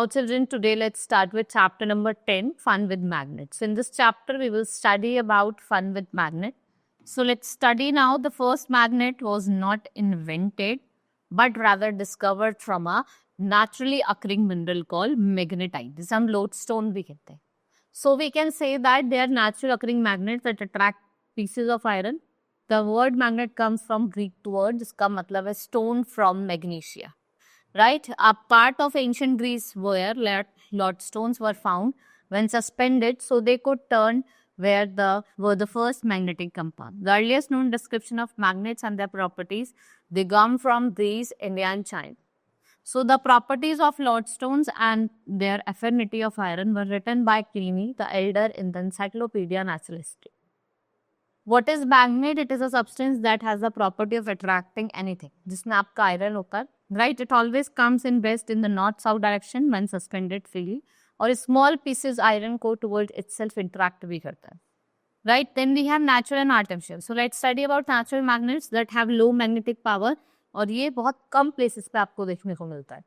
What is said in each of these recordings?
Now children, today let's start with chapter number 10, fun with magnets. In this chapter, we will study about fun with magnet. So let's study now. The first magnet was not invented, but rather discovered from a naturally occurring mineral called magnetite. This हम lodestone भी कहते हैं. So we can say that they are natural occurring magnets that attract pieces of iron. The word magnet comes from Greek word, जिसका मतलब है stone from magnesia. Right? A part of ancient Greece where lodestones were found when suspended, so they could turn were the first magnetic compound. The earliest known description of magnets and their properties, they come from Greece, India, and China. So the properties of lodestones and their affinity of iron were written by Pliny the Elder in the Encyclopedia Natural History. What is magnet? It is a substance that has the property of attracting anything. जिसमें आपका iron होता है, right? It always comes in best in the north-south direction when suspended freely. और small pieces iron को towards itself interact भी करता है, right? Then we have natural and artificial. So let's study about natural magnets that have low magnetic power. और ये बहुत कम places पे आपको देखने को मिलता है.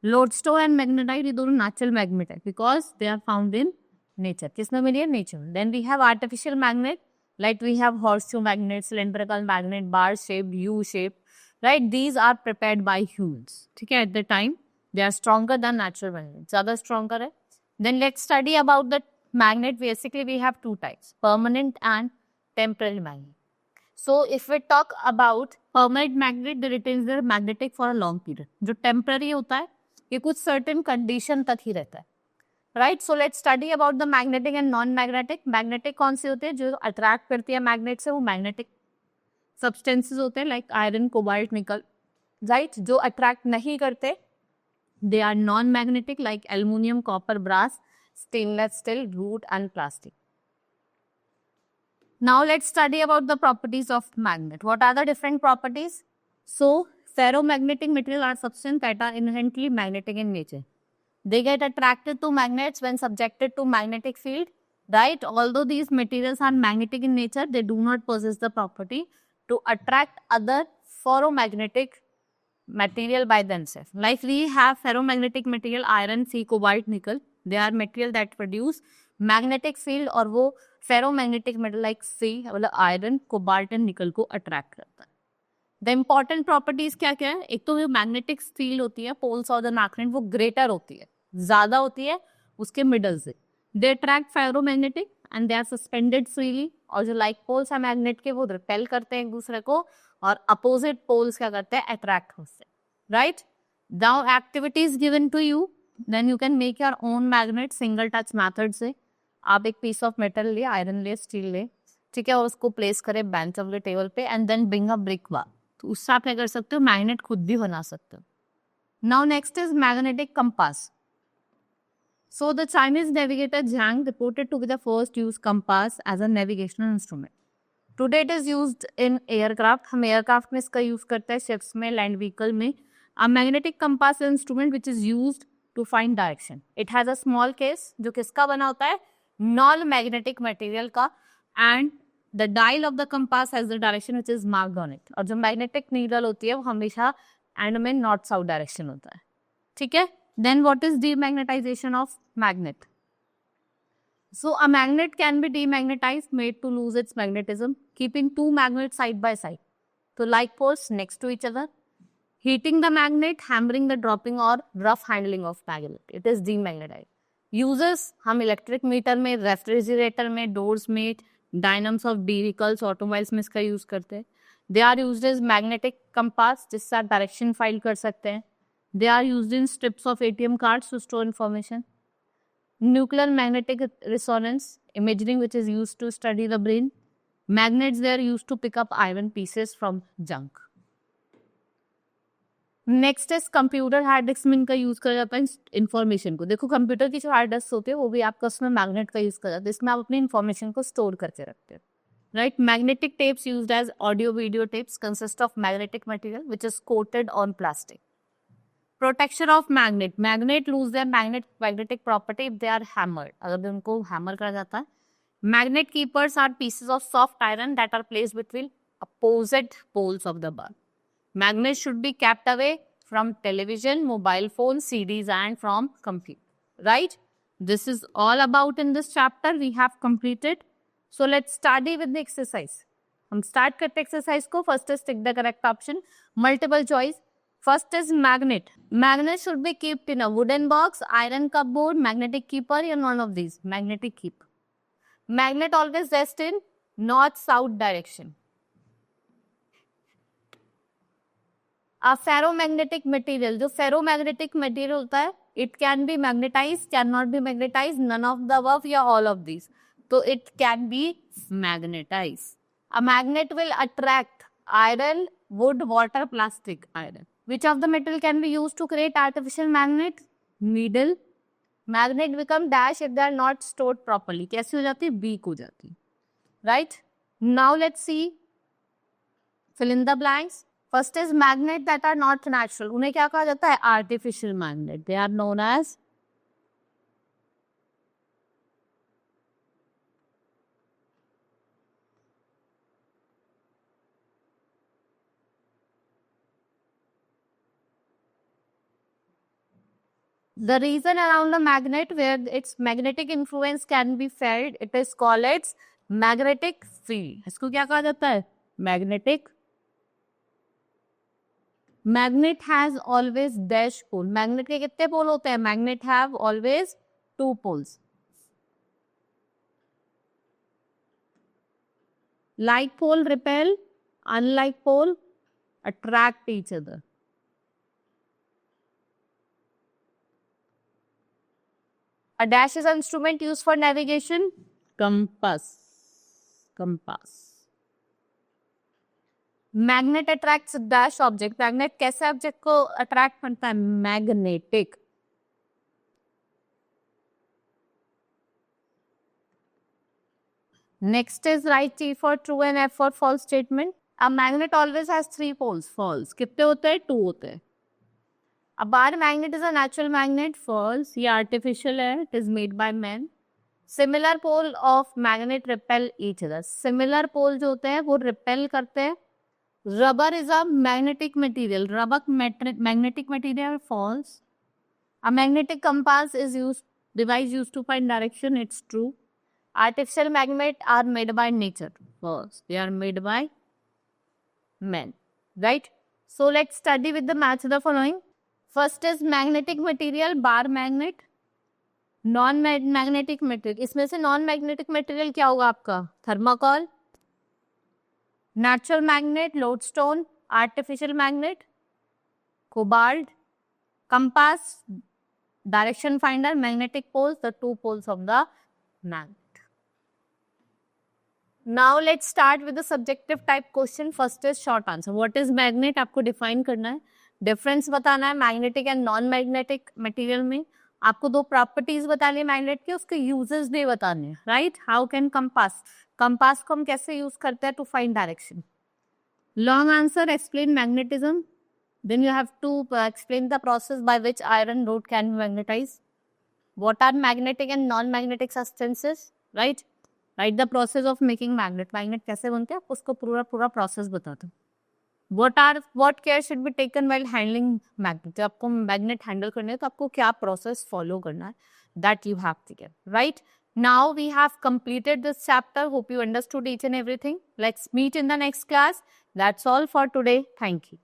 Lodestone and magnetite ये दोनों natural magnet है because they are found in nature. किसमें मिली है? Nature. Then we have artificial magnet. Like we have horseshoe magnet, cylindrical magnet, bar shape, U shape, right? These are prepared by humans. ठीक है? At the time, they are stronger than natural magnet. ज़्यादा stronger है. Then let's study about the magnet. Basically, we have two types: permanent and temporary magnet. So if we talk about permanent magnet, then it is magnetic for a long period. जो temporary होता है, ये कुछ certain condition तक ही रहता है. Right, so let's study about the magnetic and non-magnetic. Magnetic कौन सी होती है? जो attract करती है magnet से, वो magnetic substances होते हैं like iron, cobalt, nickel. Right, जो attract नहीं करते, they are non-magnetic like aluminum, copper, brass, stainless steel, wood and plastic. Now let's study about the properties of magnet. What are the different properties? So ferromagnetic material are substances that are inherently magnetic in nature. They get attracted to magnets when subjected to magnetic field, right? Although these materials are magnetic in nature, they do not possess the property to attract other ferromagnetic material by themselves. Like we have ferromagnetic material, iron, C, cobalt, nickel. They are material that produce magnetic field और वो ferromagnetic metal like C, मतलब iron, cobalt and nickel को attract करता है. The important properties क्या क्या है? एक तो जो magnetic field होती है, poles और the magnet वो greater होती है, ज़्यादा होती है उसके middle से. They attract ferromagnetic and they are suspended freely. और जो like poles है magnet के वो repel करते हैं एक दूसरे को और opposite poles क्या करते हैं? Attract होते हैं. Right? Now activities given to you, then you can make your own magnet single touch method से. आप एक piece of metal ले, iron ले, steel ले, ठीक है, और उसको place करें bench of the table पे and then bring a brick wall. तो उससे आप क्या कर सकते हो? मैग्नेट खुद भी बना सकते हो. Now next is magnetic compass. So the Chinese navigator Zhang reported to be the first use compass as a navigational instrument. Today it is used in aircraft. हम एयरक्राफ्ट में इसका यूज करते हैं, शिप्स में, लैंड व्हीकल में. A magnetic compass instrument which is used to find direction. It has a small case जो किसका बना होता है? नॉन मैग्नेटिक मटेरियल का. And The dial of the compass has the direction which is marked on it. और जो magnetic needle होती है वो हमेशा एंड में नॉर्थ साउथ डायरेक्शन होता है. ठीक है. Then what is demagnetization of magnet? So a magnet can be demagnetized, made to lose its magnetism, keeping two magnets side by side. So like poles next to each other. Heating the magnet, hammering the dropping or rough handling of magnet. It is demagnetized. Uses हम electric meter में, refrigerator में, doors में, डायनम्स of vehicles, automobiles में इसका use करते हैं. They are used as magnetic compass जिससे आप डायरेक्शन फाइल कर सकते हैं. They are used in strips of ATM cards to store information. Nuclear magnetic resonance imaging which is used to study the brain. Magnets they are used to pick up iron pieces from junk. Next is computer hard disk में इनका use करा जाता है information को. देखो computer की जो hard disk होती है वो भी आपका उसमें मैग्नेट का यूज करा जाता है. इसमें आप अपनी इन्फॉर्मेशन को स्टोर करके रखते हैं. Right. Magnetic tapes used as audio video tapes consist of magnetic material which is coated on plastic. Protection of magnet. Magnet lose their magnetic property if they are hammered. अगर उनको hammer करा जाता है. Magnet keepers are pieces of soft iron that are placed between opposite poles of the bar. Magnets should be kept away from television, mobile phones, CDs, and from computer. Right? This is all about in this chapter we have completed. So let's study with the exercise. हम start करते exercise को. First is tick the correct option. Multiple choice. First is magnet. Magnet should be kept in a wooden box, iron cupboard, magnetic keeper, or none of these. Magnetic keeper. Magnet always rest in north-south direction. A ferromagnetic material, जो ferromagnetic material होता है, it can be magnetized, cannot be magnetized, none of the above या all of these. So it can be magnetized. A magnet will attract iron, wood, water, plastic, iron. Which of the metal can be used to create artificial magnet? Needle. Magnet become dash if they are not stored properly. कैसी हो जाती है? Weak हो जाती है. Right? Now let's see. Fill in the blanks. First is magnet that are not natural. उन्हें क्या कहा जाता है? Artificial magnet. They are known as the region around the magnet where its magnetic influence can be felt. It is called its magnetic field. इसको क्या कहा जाता है? Magnetic. Magnet has always dash pole. Magnet के कितने पोल होते हैं? Magnet have always 2 poles. Like pole repel, unlike pole attract each other. A dash is an instrument used for navigation. Compass. Compass. Magnet attracts dash object. Magnet कैसे object को attract करता है? Magnetic. Next is write T for true and F for false statement. A magnet always has 3 poles. False. कितने होते हैं? 2 होते हैं. A bar magnet is a natural magnet. False. ये artificial है. It is made by men. Similar pole of magnet repel each other. Similar pole जो होते हैं वो repel करते हैं. Rubber is a magnetic material. Rubber magnetic material. False. A magnetic compass is device used to find direction. It's true. Artificial magnets are made by nature. False. They are made by men. Right? So let's study with the match the following. First is magnetic material, bar magnet. Non-magnetic material. इसमें से non-magnetic material क्या होगा आपका? Thermocol. Natural magnet, lodestone. Artificial magnet, cobalt. Compass, direction finder, magnetic poles, the 2 poles of the magnet. Now let's start with the subjective type question. First is short answer. What is magnet? आपको define करना है. Difference बताना है magnetic and non-magnetic material में. आपको 2 properties बतानी है magnet के, उसके uses भी बताने हैं. Right? How can compass? Compass को हम कैसे use करते हैं to find direction? Long answer, explain magnetism. Then you have to explain the process by which iron rod can be magnetized. What are magnetic and non-magnetic substances? Right? Write the process of making magnet. Magnet कैसे बनते हैं? उसको पूरा process बता दो. What care should be taken while handling magnet? जब आपको magnet handle करने है तो आपको क्या process follow करना है? That you have to get. Right? Now we have completed this chapter. Hope you understood each and everything. Let's meet in the next class. That's all for today. Thank you.